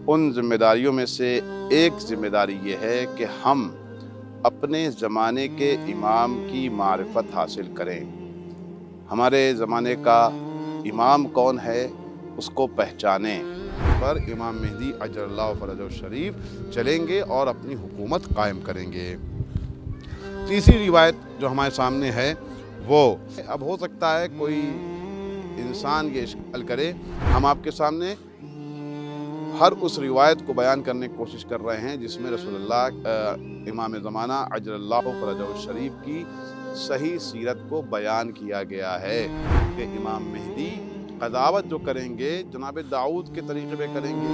उन जिम्मेदारियों में से एक जिम्मेदारी ये है कि हम अपने ज़माने के इमाम की मारिफत हासिल करें। हमारे ज़माने का इमाम कौन है उसको पहचानें। पर इमाम मेहदी अजरल्लाहु फरजहु शरीफ चलेंगे और अपनी हुकूमत कायम करेंगे। तीसरी रिवायत जो हमारे सामने है वो, अब हो सकता है कोई इंसान ये इश्काल करे, हम आपके सामने हर उस रिवायत को बयान करने की कोशिश कर रहे हैं जिसमें रसूलुल्लाह इमाम ज़माना अजरल्लाहु फरजहु शरीफ की सही सीरत को बयान किया गया है कि इमाम मेहदी क़ज़ावत जो करेंगे जनाब दाऊद के तरीक़े पे करेंगे।